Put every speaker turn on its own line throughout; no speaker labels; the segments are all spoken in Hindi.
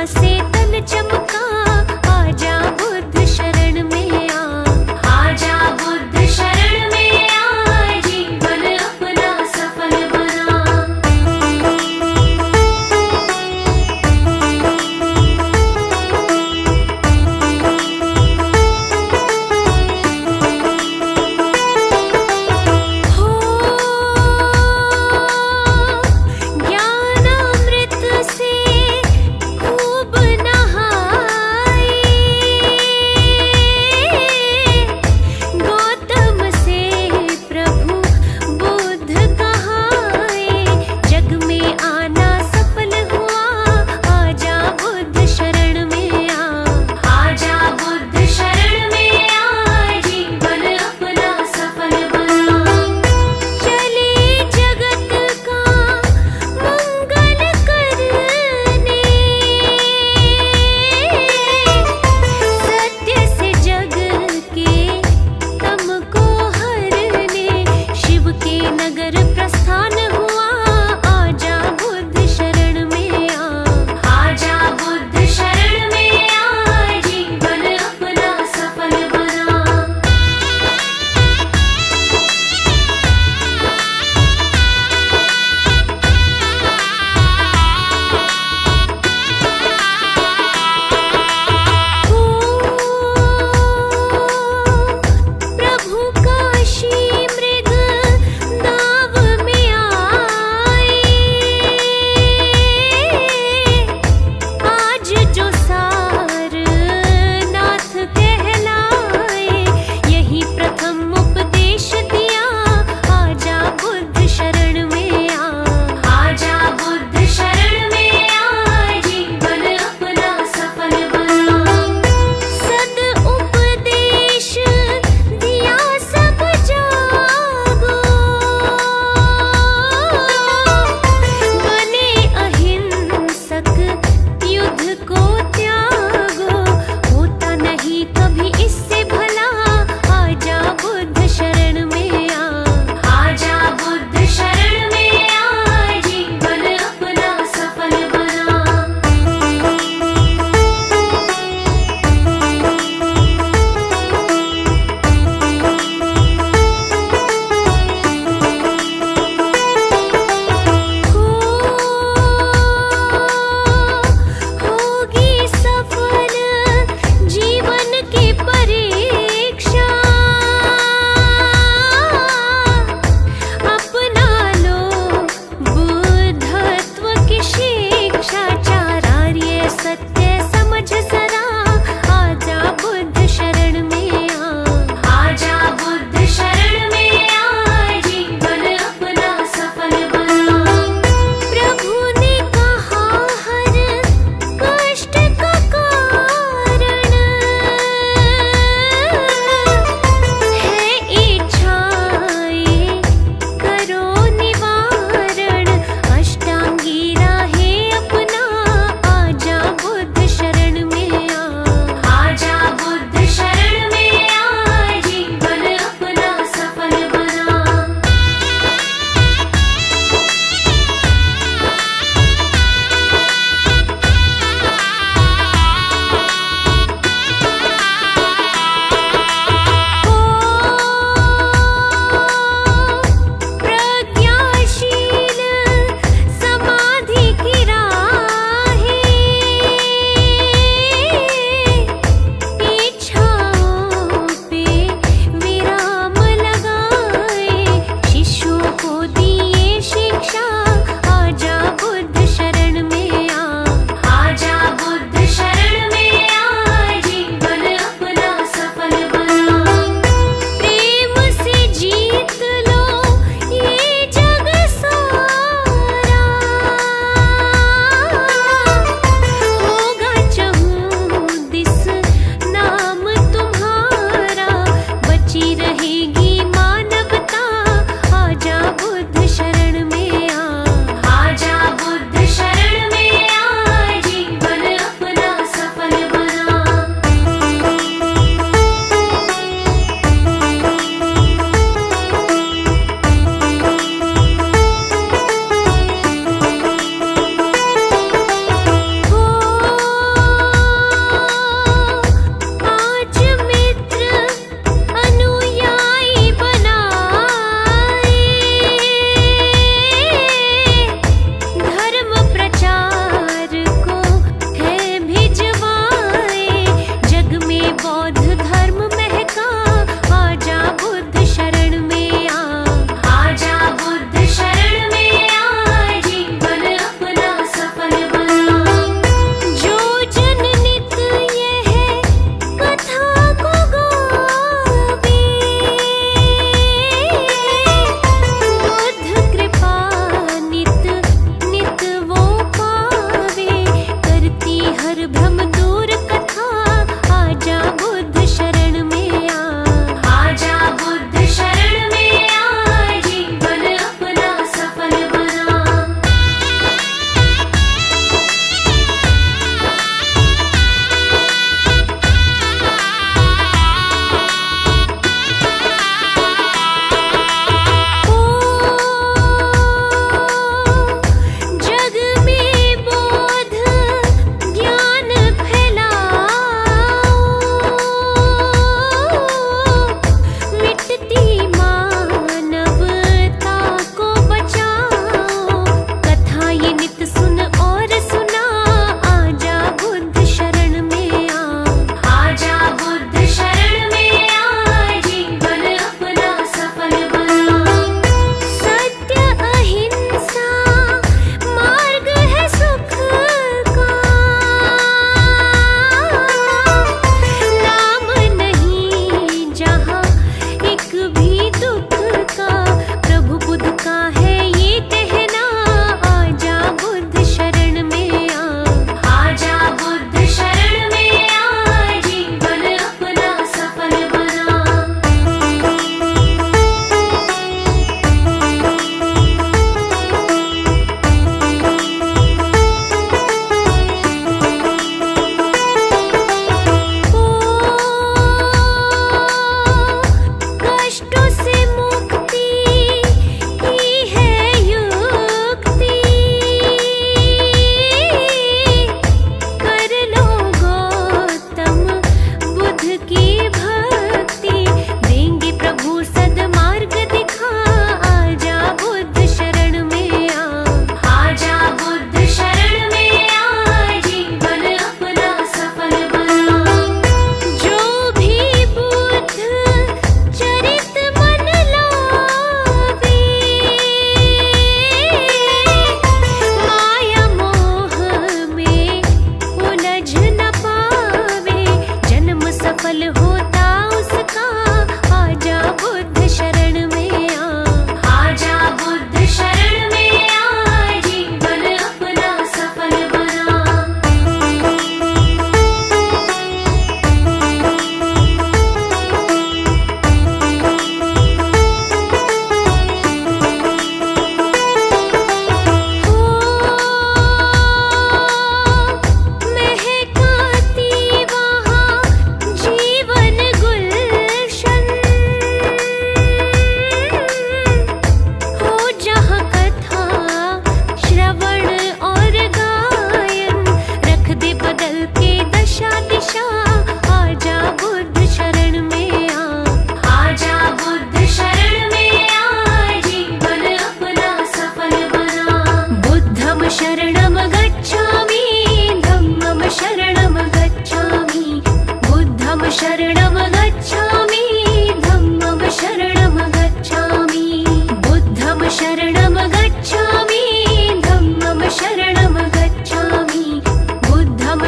से तन चमका, आजा बुद्ध शरण में आ, आजा बुद्ध शरण में आ, जीवन अपना सफल बना। हो ज्ञानामृत से खूब नहा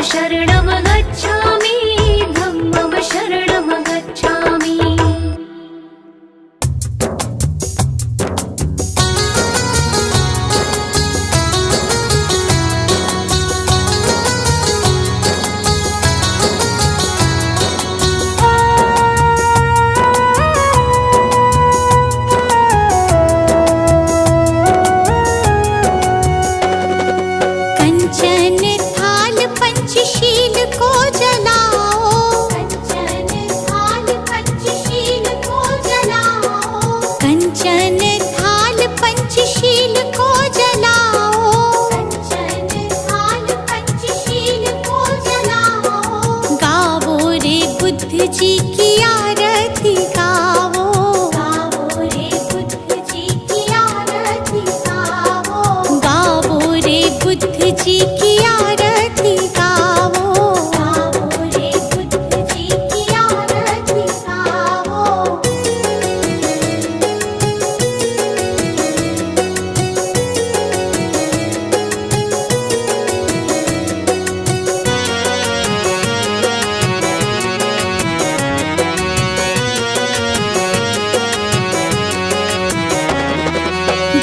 शरणं गच्छामि धम्मं शरणं गच्छामि
कंचन थाल पंचशील को जलाओ कंचन थाल पंचशील को जलाओ कंचन थाल पंचशील को जलाओ कंचन थाल पंचशील को जलाओ गावो रे बुद्ध जी की आरती गावो गावो रे बुद्ध जी की आरती गावो गावो रे बुद्ध जी की आरती गावो गावो रे बुद्ध जी की आरती गावो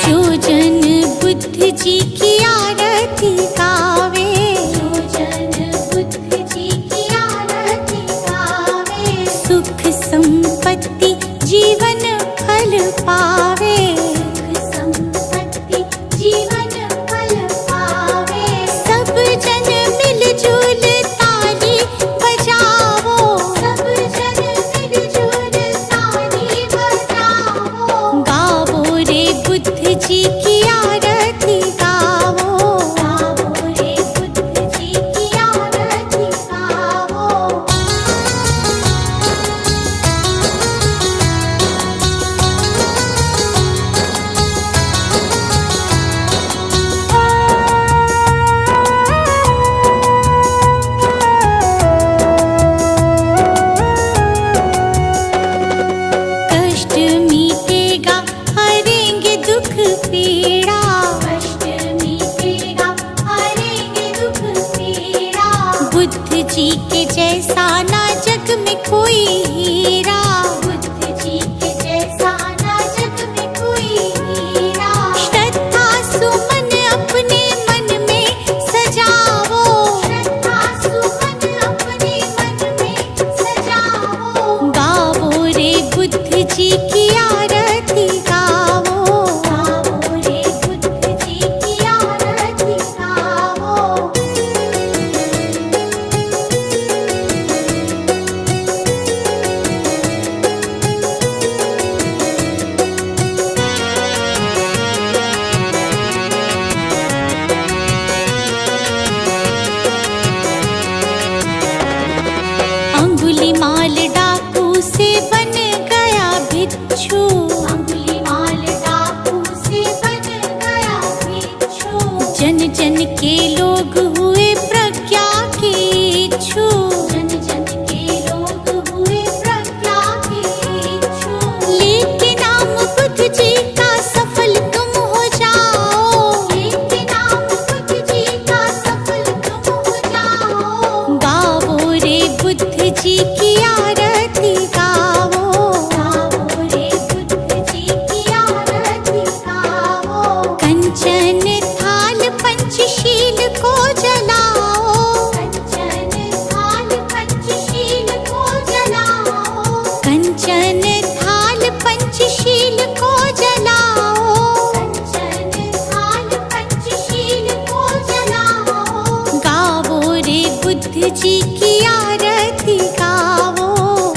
जो जन बुद्ध जी की आरती गावे जो जन बुद्ध जी की आरती गावे सुख संपत्ति जीवन फल पावे सुख संपत्ति जीवन फल पावे सब जन मिलजुल ताली बजाओ सब जन मिलजुल ताली बजाओ गावो रे बुद्ध जी की आरती गावो गावो रे बुद्ध जी की आरती गावो कष्ट मीटेगा हरेंगे दुख पीड़ा कष्ट मीटेगा हरेंगे दुख पीड़ा बुद्ध जी के जैसा ना जग में कोई हीरा बुद्ध जी के जैसा ना जग में कोई हीरा श्रद्धा सुमन अपने मन में सजाओ श्रद्धा सुमन अपने मन में सजाओ गावो रे बुद्ध जी की आरती गावो गावो रे बुद्ध जी की आरती गावो अंगुलीमाल डाकू से बन गया भिक्षु अंगुलीमाल डाकू से बन गया भिक्षु जन जन के लोग हुए प्रज्ञा के इच्छु जन जन के लोग हुए प्रज्ञा के इच्छु लेके नाम बुद्ध जी का सफल तुम हो जाओ लेके नाम बुद्ध जी का सफल तुम हो जाओ गावो रे बुद्ध जी की आरती गावो गावो रे बुद्ध जी की आरती गावो कंचन थाल पंचशील को जलाओ कंचन थाल पंचशील को जलाओ कंचन थाल पंचशील को जलाओ कंचन थाल पंचशील को जलाओ गावो रे बुद्ध जी की आरती गावो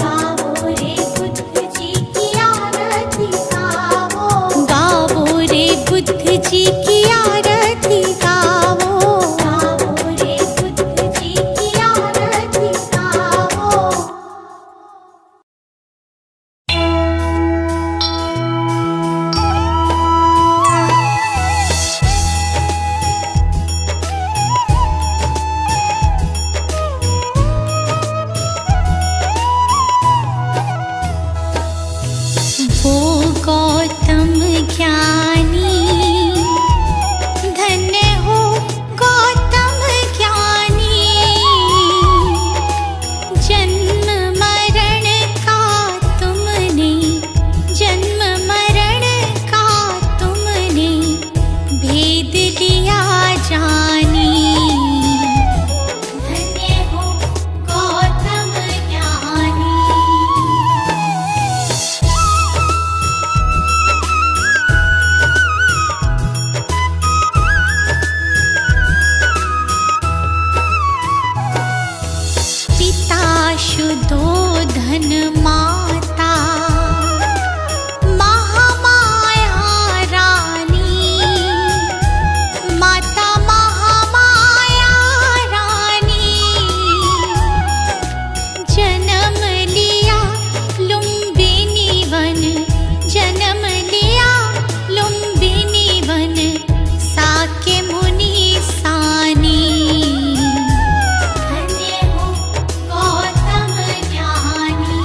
गावो रे बुद्ध जी की आरती गावो गावो रे बुद्ध जी की आरती गावो गावो रे बुद्ध जी की आरती गावो पिता शुद्धोधन माता महामाया रानी, माता महामाया रानी। जन्म लिया लुम्बिनी वन, जन्म लिया लुम्बिनी वन, साके मुनि सानी। धन्य हो गौतम ज्ञानी।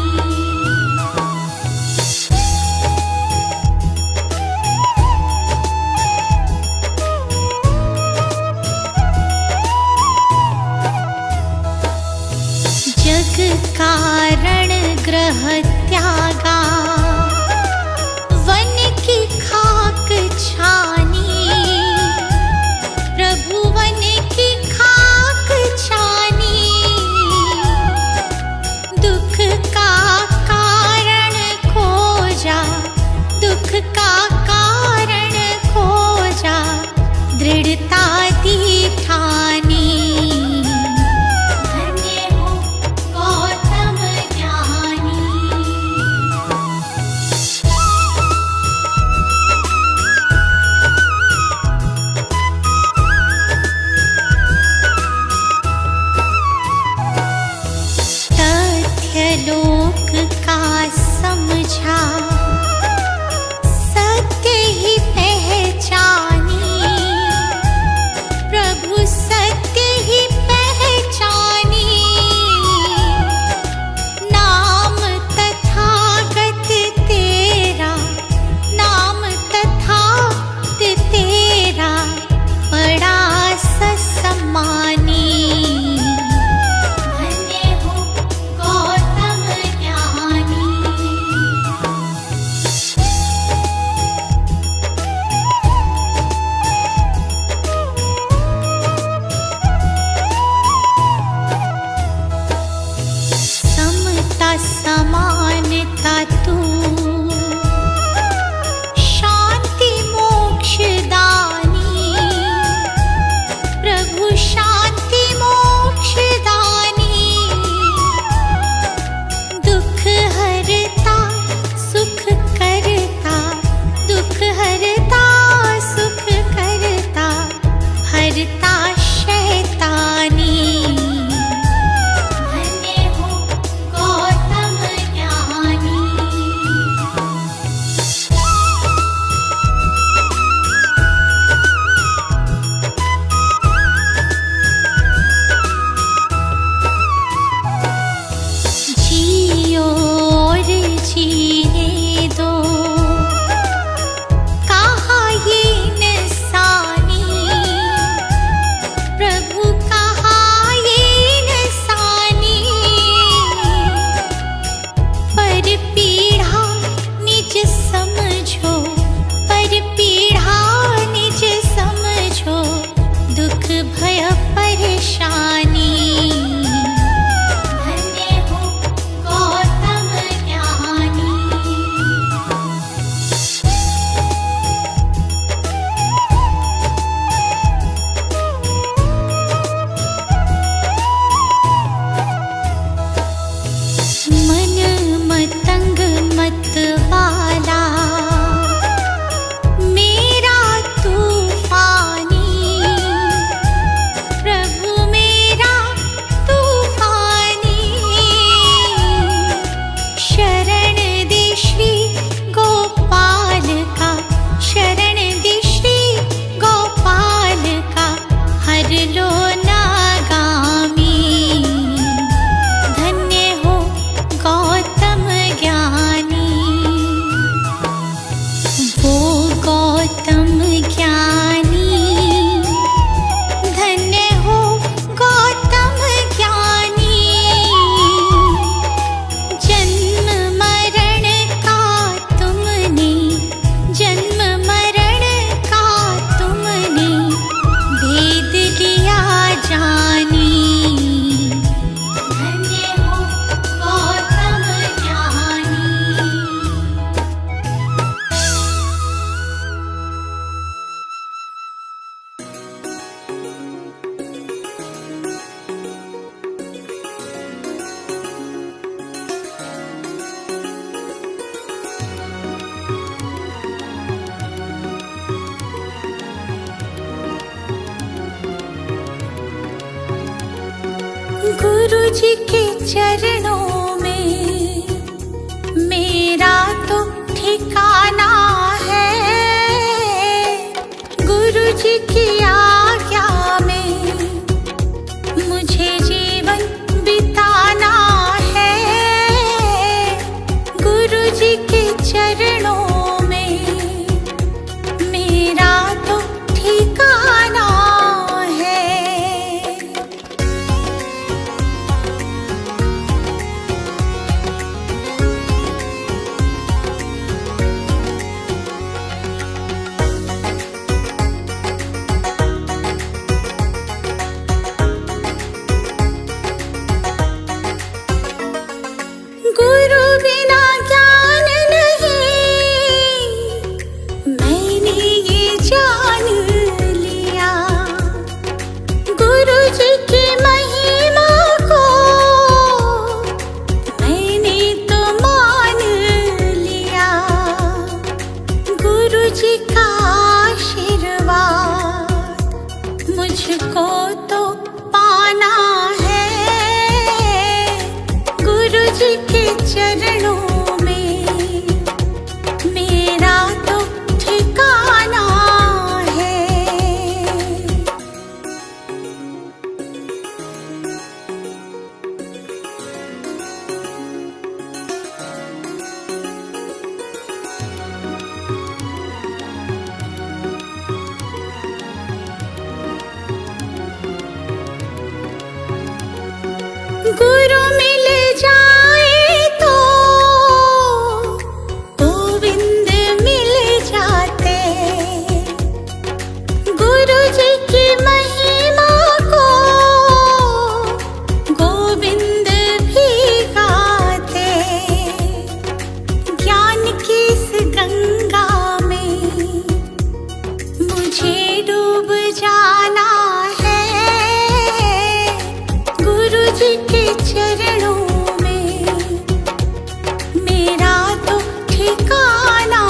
जग कारण ग्रह त्यागा, वन की खाक छानी। प्रभु वन की खाक छानी। दुख का कारण खोजा, दुख का कारण खोजा, दृढ़ता दी ठानी। धन्य हो गौतम ज्ञानी। तथ्य लोक का समझा, सत्य ही पहचानी। प्रभु सत्य ही पहचानी। नाम तथागत तेरा, नाम तथागत तेरा, बड़ा ससम्मानी। धन्य हो गौतम ज्ञानी। गुरु जी के चरणों में मेरा तो ठिकाना है। गुरु जी की आज्ञा में मुझे जीवन बिताना है। गुरु जी के चरणों में मेरा तो ठिकाना है। गुरु बिना ज्ञान नहीं, मैंने ये जान लिया। गुरु जी की महिमा को मैंने तो मान लिया। गुरु जी का आशीर्वाद मुझको तो पाना है। गुरु जी के चरणों में मेरा तो ठिकाना है। गुरु मिल जाए तो गोविंद मिल जाते। गुरु जी की महिमा को गोविंद भी गाते। ज्ञान की इस गंगा में मुझे डूब जाना है। गुरु जी के चरणों में मेरा तो ठिकाना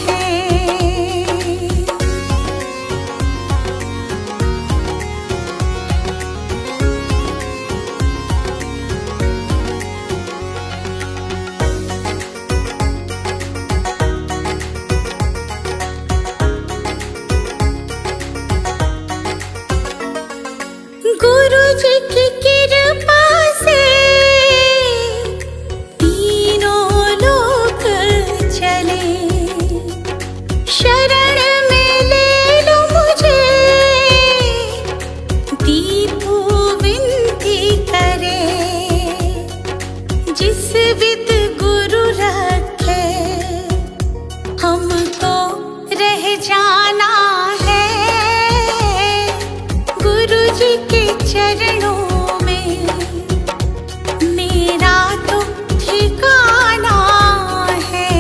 है। गुरु जी की कृपा से तीनों लोक चले। शरण में ले लो मुझे, दीपू विनती करे। जिस विद गुरु रखे हमको रह जाना है। गुरु जी के चरणों में मेरा तो ठिकाना है।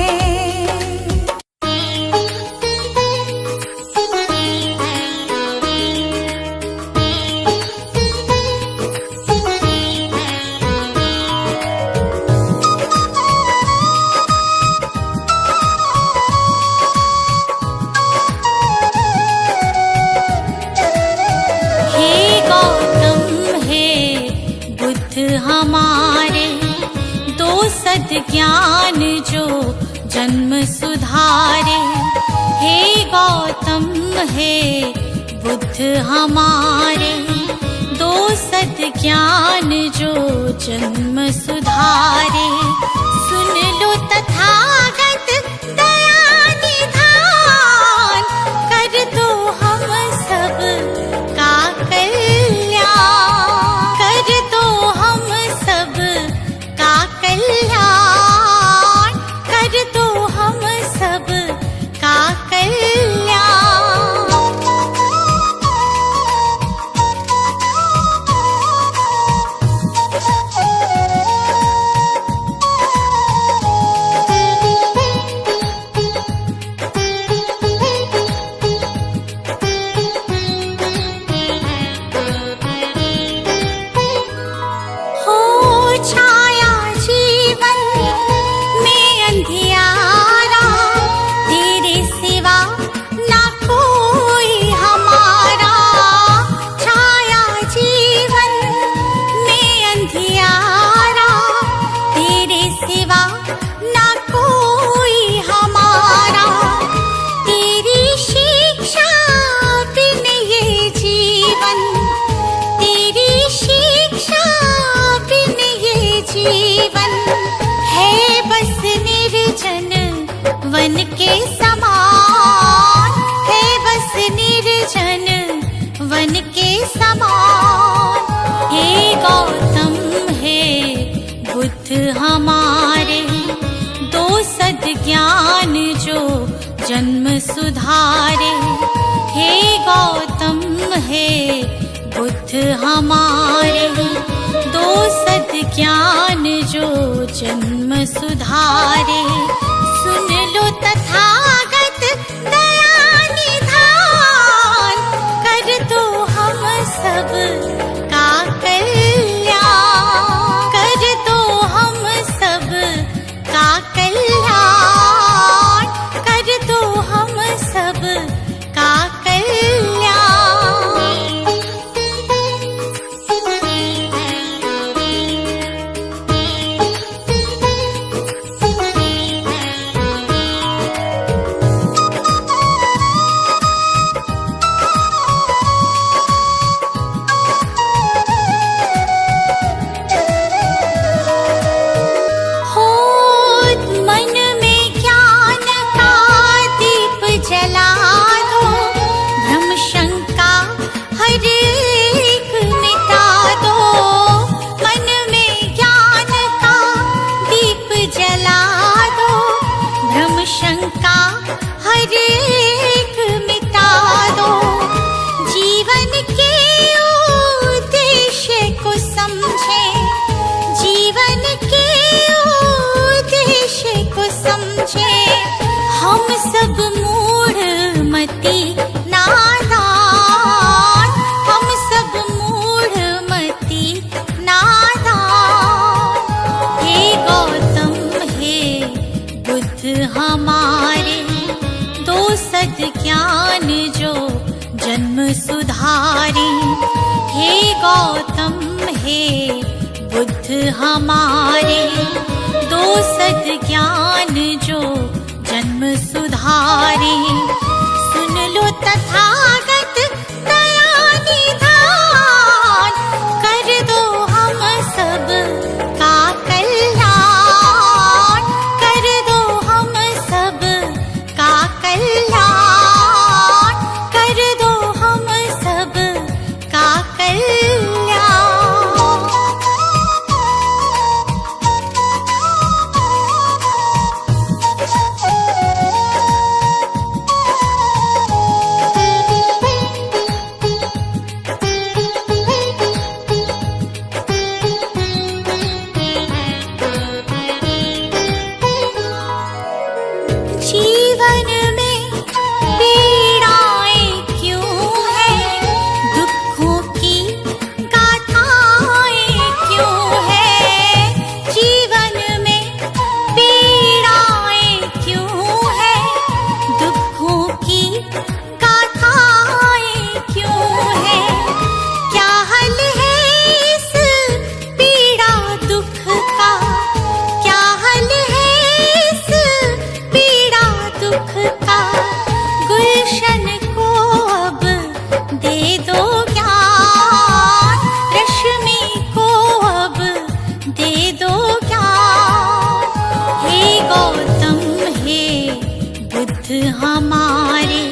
हे गौतम हे बुद्ध हमारे, दो सद ज्ञान जो जन्म सुधारे। हे गौतम हे बुद्ध हमारे, दो सद ज्ञान जो जन्म सुधारे। सुन लो तथागत दया निधान, कर दो हम सब का कल्याण। कर दो हम सब का कल्याण। कर दो हम सब का कल्याण। जीवन है बस निर्जन वन के समान, है बस निर्जन वन के समान। हे गौतम हे बुद्ध हमारे, दो सद्ज्ञान जो जन्म सुधारे। हे गौतम हे बुद्ध हमारे, दो सद्ज्ञान जो जन्म सुधारे। सुन लो तथागत दया निधान, कर दो हम सब का कल्याण, कर दो हम सब का कल्याण, कर दो हम सब का शंका हर एक मिटा दो। जीवन के उद्देश्य को समझे, जीवन के उद्देश्य को समझे। हम सब मूढ़ मति नादान, हम सब मूढ़ मति नादान। हे गौतम हे बुद्ध हमारे, दो सद्ज्ञान जो जन्म सुधारे। हे गौतम हे बुद्ध हमारे, दो सद्ज्ञान जो जन्म सुधारे। सुन लो तथागत दया निधान, कर दो हम सब का कल्याण, कर दो हम सब का कल्याण, कर दो हम सब का कल्याण। जीवन में पीड़ाएं क्यों हैं, दुखों की गाथाएं क्यों हैं। जीवन में पीड़ाएं क्यों हैं, दुखों की गाथाएं क्यों हैं। क्या हल है इस पीड़ा दुख का, क्या हल है इस पीड़ा दुख का। गुलशन को अब दे दो ज्ञान, रश्मि को अब दे दो ज्ञान। हे गौतम हे बुद्ध हमारे,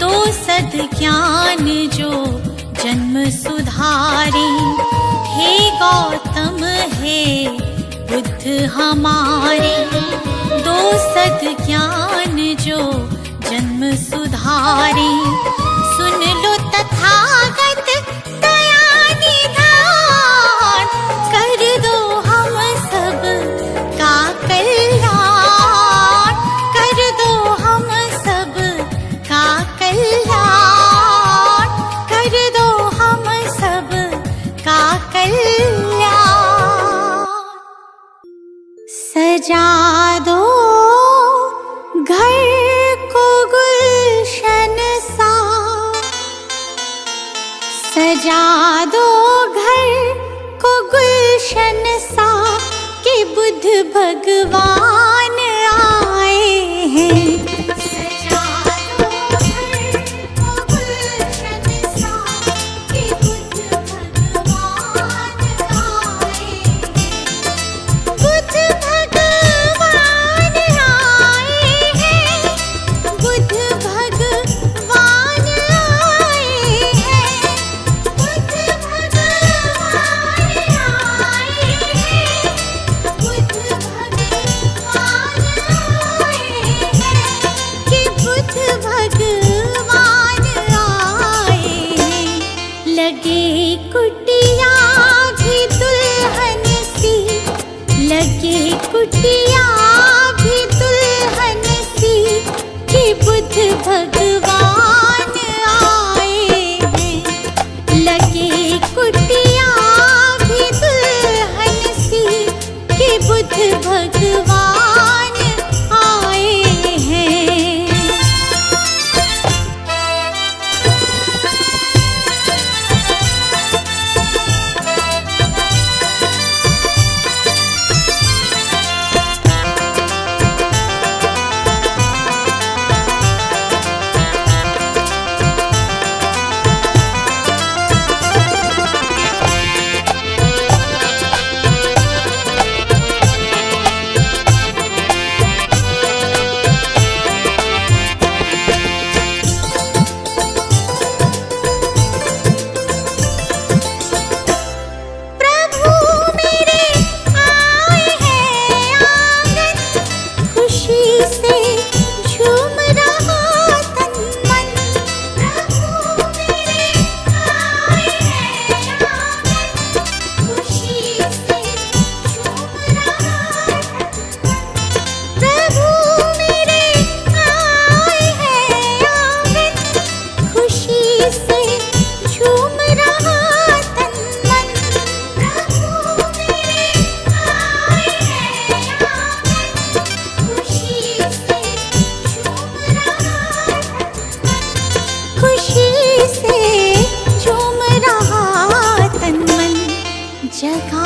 दो सद्ज्ञान जो जन्म सुधारे। हे गौतम हे बुद्ध हमारे, दो सद्ज्ञान जो जन्म सुधारे। सुन लो तथागत दया निधान, कर दो हम सब का कल्याण, कर दो हम सब का कल्याण, कर दो हम सब का कल्याण। सजा दो घर को गुलशन सा, सजा दो घर को गुलशन सा, कि बुद्ध भगवान आए हैं। सजा दो घर को गुलशन सा, कि बुद्ध भगवान आए हैं।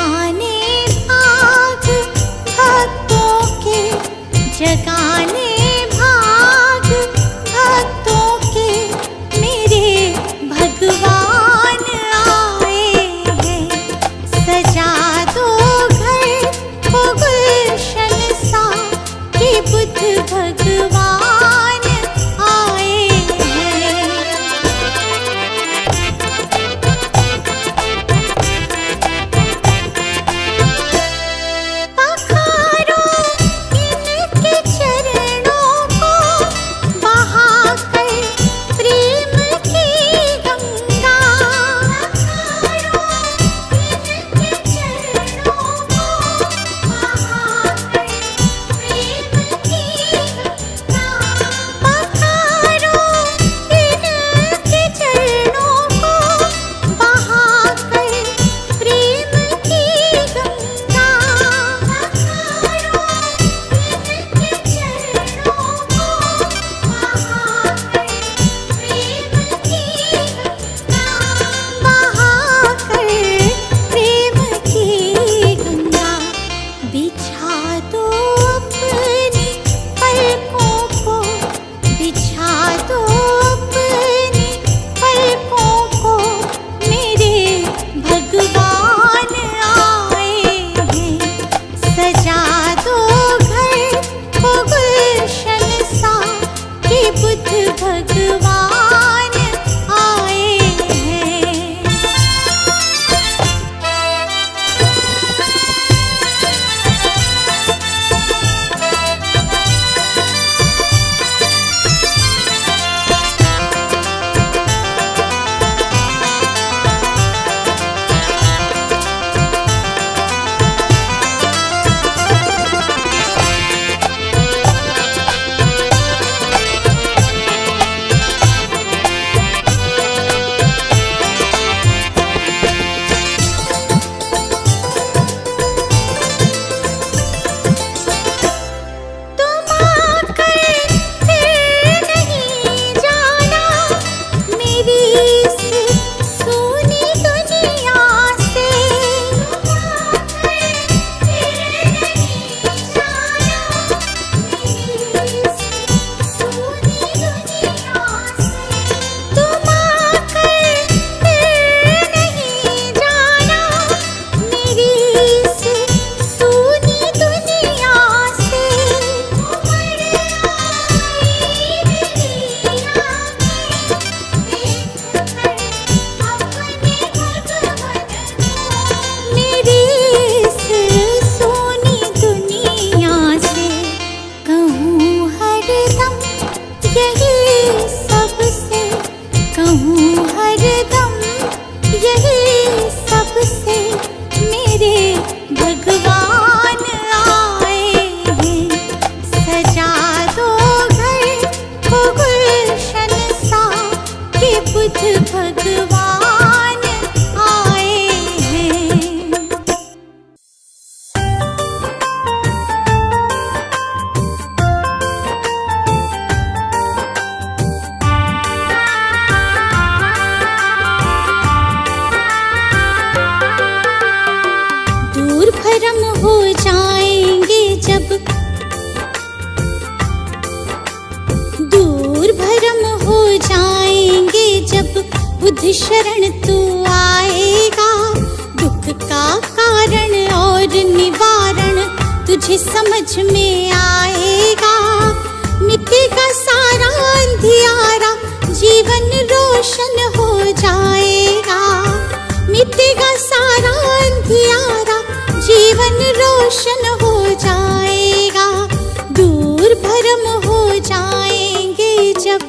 जगाने भाग भक्तों के, जगाने भाग भक्तों के, मेरे भगवान आए हैं। सजा दो घर को गुलशन सा, कि बुद्ध भगवान आए हैं। पखारो इनके चरणों को, बहाकर प्रेम की गंगा। पखारो इनके चरणों को, बहाकर प्रेम की गंगा। पखारो इनके चरणों को, बहाकर प्रेम की गंगा। पखारो इनके चरणों को, बहाकर प्रेम की गंगा। बहाकर प्रेम की गंगा। बिछा दो अपनी पलकों को, बिछा दो अपनी पलकों को, मेरे भगवान आए हैं। सजा दो घर को गुलशन सा, कि बुद्ध भगवान आए हैं। तुम आकर फिर नहीं जाना मेरी इस सूनी दुनिया से। तुम आकर फिर नहीं जाना मेरी इस सूनी दुनिया से। तुम आकर फिर नहीं जाना मेरी इस सूनी दुनिया से। उमड़ आई मेरी आँखें देखकर अपने भगवन को। मेरी इस सूनी दुनिया से कहूँ हरदम यही सबसे, कहूँ हरदम यही सबसे, मेरे भगवान आए हैं। सजा दो घर को गुलशन सा, कि बुद्ध भगवान आए हैं। दूर भरम हो जाएंगे जब, दूर भरम हो जाएंगे जब, बुद्ध शरण तू आएगा। दुख का कारण और निवारण तुझे समझ में आएगा। मिटेगा सारा अंधियारा, जीवन रोशन हो जाएगा। मिटेगा सारा अंधियारा, जीवन रोशन हो जाएगा। दूर भरम हो जाएंगे जब।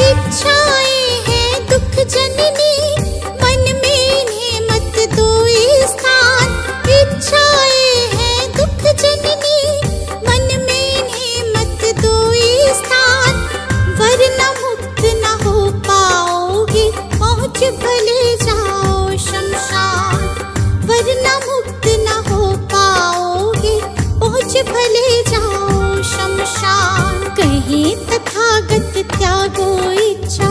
इच्छाएं हैं दुख जननी, मन में इन्हें मत दो स्थान। इच्छाएं हैं दुख जननी, मन भले जाओ शमशान। कहीं तथागत त्यागो इच्छा,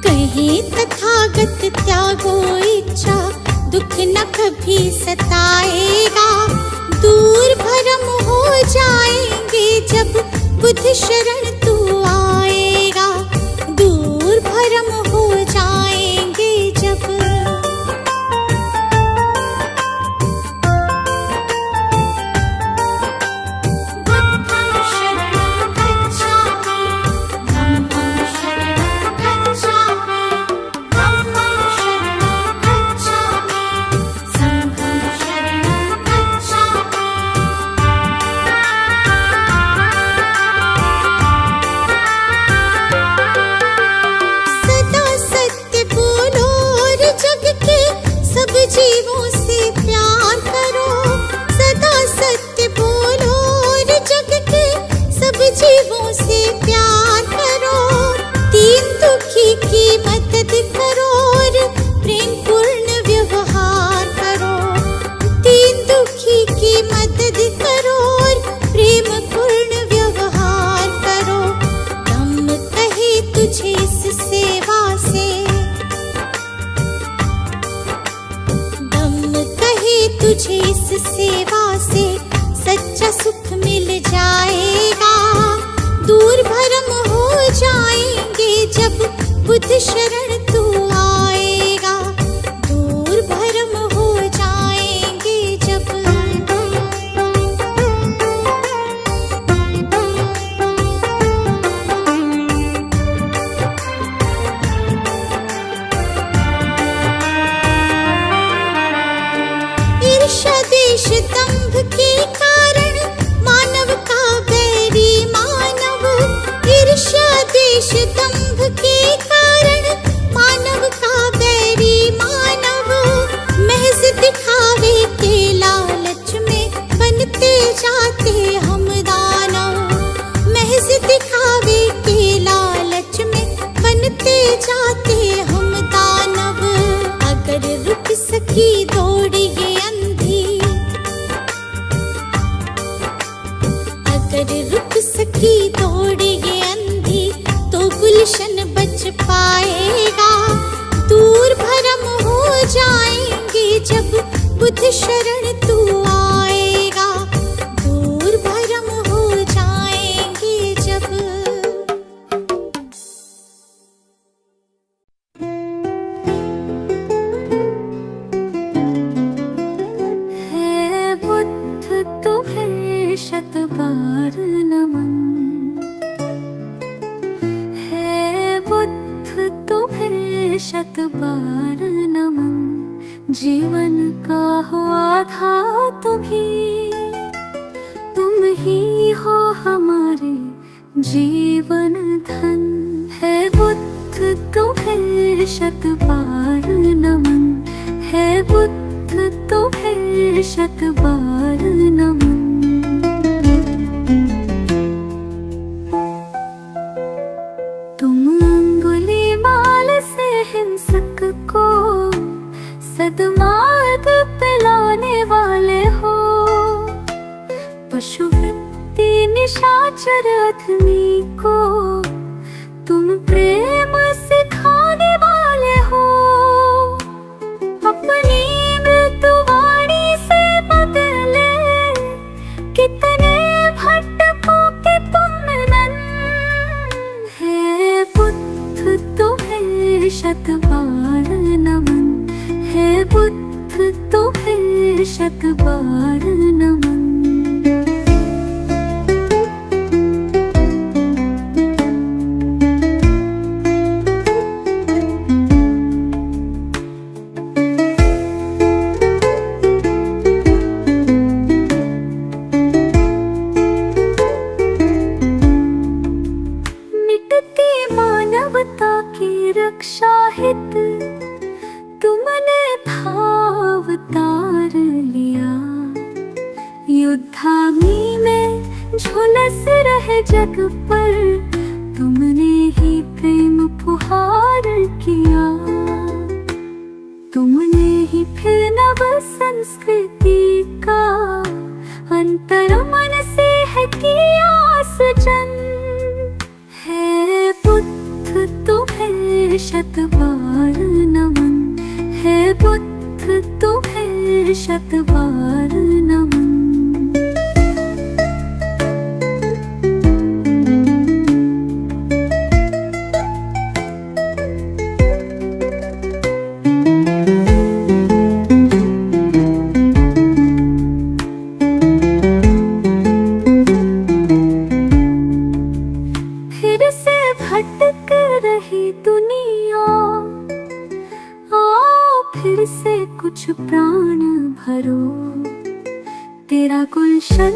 कहीं तथागत त्यागो इच्छा, दुख न कभी सताएगा। दूर भरम हो जाएंगे जब बुद्ध शरण तू आएगा। दूर भरम हो जाएंगे जब। बुद्धं शरणं गच्छामि, धम्मं शरणं गच्छामि, धम्मं शरणं गच्छामि, संघं शरणं गच्छामि। सदा सत्य बोलो और जग के सब जीवों से प्यार करो। सदा सत्य बोलो और जग के सब जीवों से प्यार करो। दीन दुखी की मदद करो और प्रेम पूर्ण व्यवहार करो। दीन दुखी की मदद करो और प्रेम पूर्ण व्यवहार करो। धम्म कहे तुझे इस सेवा से, धम्म कहे तुझे इस सेवा से सच्चा सुख मिल जाएगा। दूर भरम हो जाएंगे जब बुद्ध शरण तू आएगा। दूर भरम हो जाएंगे जब। ईर्ष्या देश दंभ के कारण मानव का बैरी मानव। ईर्ष्या देश दंभ के कारण मानव का बैरी मानव। महज दिखावे के लालच में बनते जाते हम दानव। महज दिखावे के लालच में बनते जाते हम दानव। अगर रुक सकी दौड़ ये अंधी, अगर रुक सकी दौड़ ये अंधी, तो गुलशन बच पाएगा। दूर भरम हो जाएंगे जब बुद्ध शरण तू आएगा। दूर भरम हो जाएंगे जब।
है बुद्ध तुम्हें शत बार नमन। है बुद्ध तुम्हें शत बार नमन। जीवन का हुआ था तुम ही हो हमारे जीवन धन। है बुद्ध तुम्हें शत बार नमन। है बुद्ध तुम्हें शत बार नमन। तुम अंगुलीमाल से हिंसक को सद्मार्ग पे लाने वाले हो। पशुवृत्ति निशाचर आदमी को तुम प्रेम सिखाने वाले हो। अपनी मृत्युवाणी से बदले कितने भटकों के तुम नन। है बुद्ध तुम्हें शत बार नमन। है बुद्ध तुम्हें शत बार नमन। रक्षा हित तुमने भाव तार लिया। युद्धाग्नि में झुलस रहे जग पर तुमने ही प्रेम फुहार किया। तुमने ही फिर नव संस्कृति शत बार नमन। फिर से भटक रही दुनिया, आओ फिर से कुछ प्राण भरो। तेरा गुलशन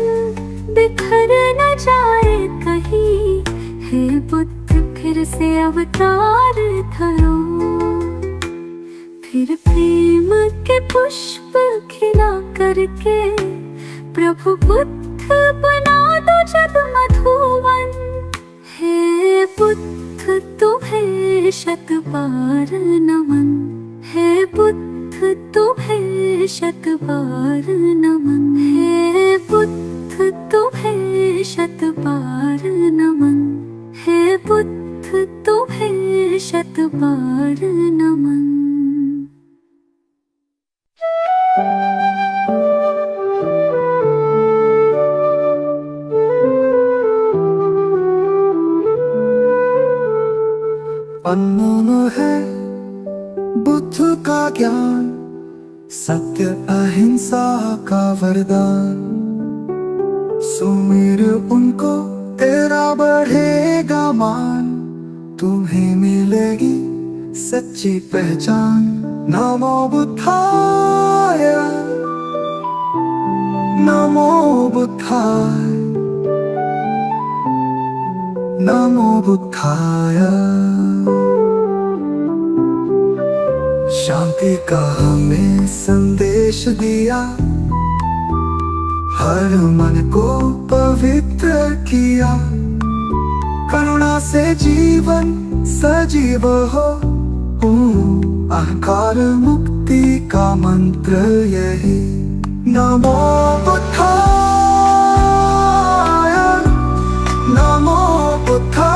बिखर न जाए कहीं, हे बुद्ध फिर से अवतार धरो। फिर प्रेम के पुष्प खिला करके प्रभु बुद्ध बना दो जग मधुवन। हे बुद्ध तुम्हें शत बार नमन, हे बुद्ध तुम्हें शत बार नमन, हे बुद्ध तुम्हें शत बार नमन, हे बुद्ध तुम्हें शत बार नमन।
अनमोल है बुद्ध का ज्ञान, सत्य अहिंसा का वरदान। सुमिर उनको तेरा बढ़ेगा मान, तुम्हें मिलेगी सच्ची पहचान। नमो बुद्धाय, नमो बुद्धाय, नमो बुद्धाय। शांति का हमें संदेश दिया, हर मन को पवित्र किया। करुणा से जीवन सजीव हो, अहंकार मुक्ति का मंत्र यही। नमो बुद्धाय, नमो बुद्धाय,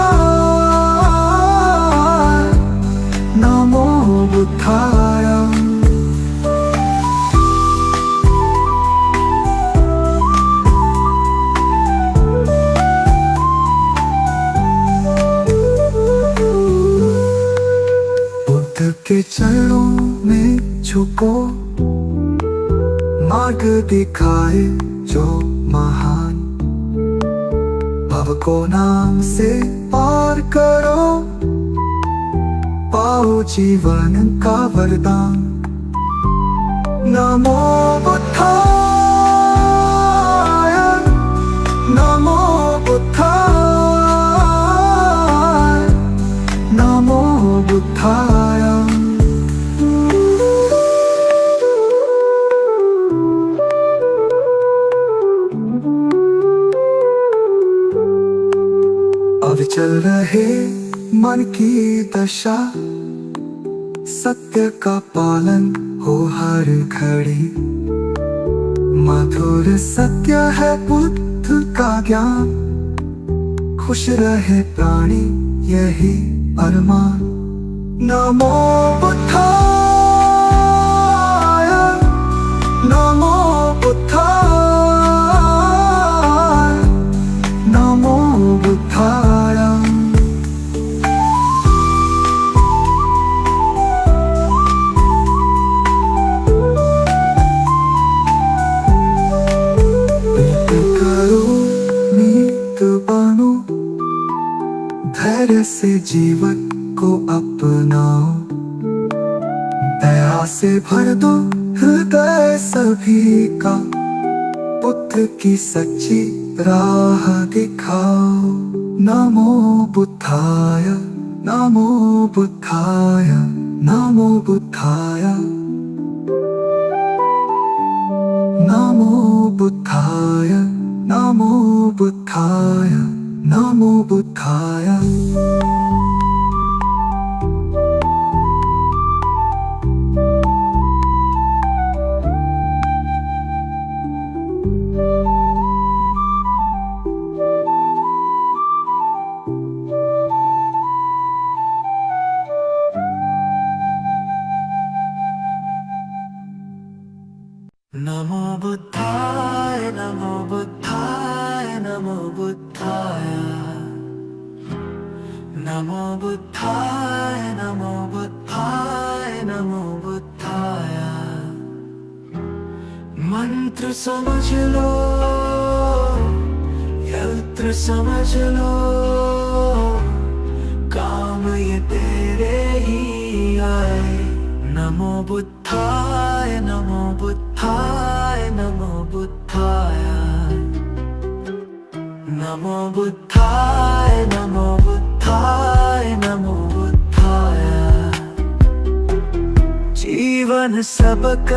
नमो बुद्धाय। बुद्ध के चरणों में झुको, मार्ग दिखाए जो महान। भव को नाम से पार करो, पाओ जीवन का वरदान। नमो बुद्धाय, नमो बुद्धाय, नमो बुद्धाय। अब चल रहे मन की दशा, सत्य का पालन हो हर घड़ी। मधुर सत्य है बुद्ध का ज्ञान, खुश रहे प्राणी यही अरमान। नमो बुद्धाय, नमो बुद्धाय, नमो बुद्धाय। धैर्य से जीवन को अपनाओ, दया से भर दो हृदय सभी का। बुद्ध की सच्ची राह दिखाओ। नमो बुद्धाय, नमो बुद्धाय, नमो बुद्धाय, नमो बुद्धाय, नमो बुद्धाय, नमो बुद्धाय। नमो बुद्धाय नमो बुद्धाय नमो बुद्धाय नमो बुद्धाय नमो बुद्धाय नमो बुद्धाय मंत्र समझ लो यंत्र समझ लो काम ये तेरे ही आए नमो बुद्धाय नमो बुद्धाय नमो बुद्धाय नमो बुद्धाय नमो बुद्धाय नमो बुद्धाय जीवन सबक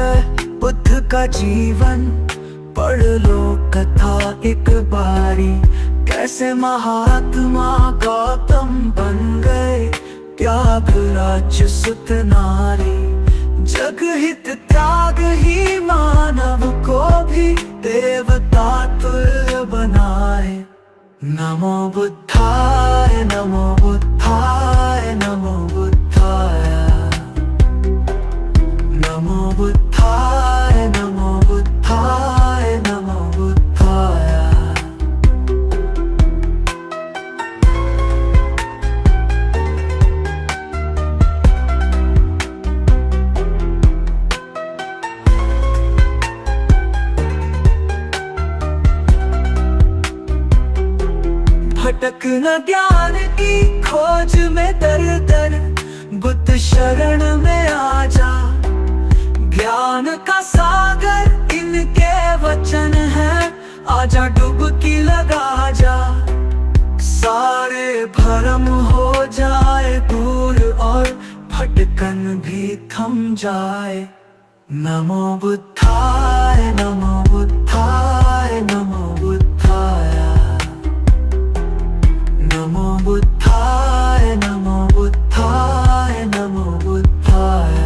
बुद्ध का जीवन पढ़ लो कथा एक बारी कैसे महात्मा गौतम बन गए त्यागराज सुत नारी जग हित त्याग ही मानव को भी देवता तुल्य बनाए नमो बुद्धाय नमो बुद्धाय नमो बुद्धाय नमो बुद्धाय नमो बुद्धाय नमो बुद्धाय भटक न ज्ञान की खोज में दर दर बुद्ध शरण में आ जा ज्ञान का सागर इनके वचन है आजा डुबकी लगा जा सारे भरम हो जाए दूर और भटकन भी थम जाए नमो बुद्धाय नमो बुद्धाय नमो बुद्धाय नमो बुद्धाय नमो बुद्धाय नमो बुद्धाय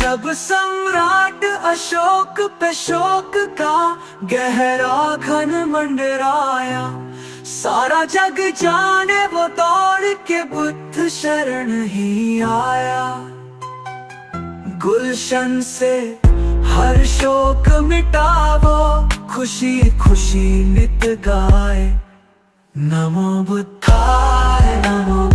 जब सम्राट अशोक पे शोक का गहरा घन मंडराया सारा जग जाने वो दौड़ के बुद्ध शरण ही आया गुलशन से हर शोक मिटावो खुशी खुशी नित गाए नमो बुद्धाय नमो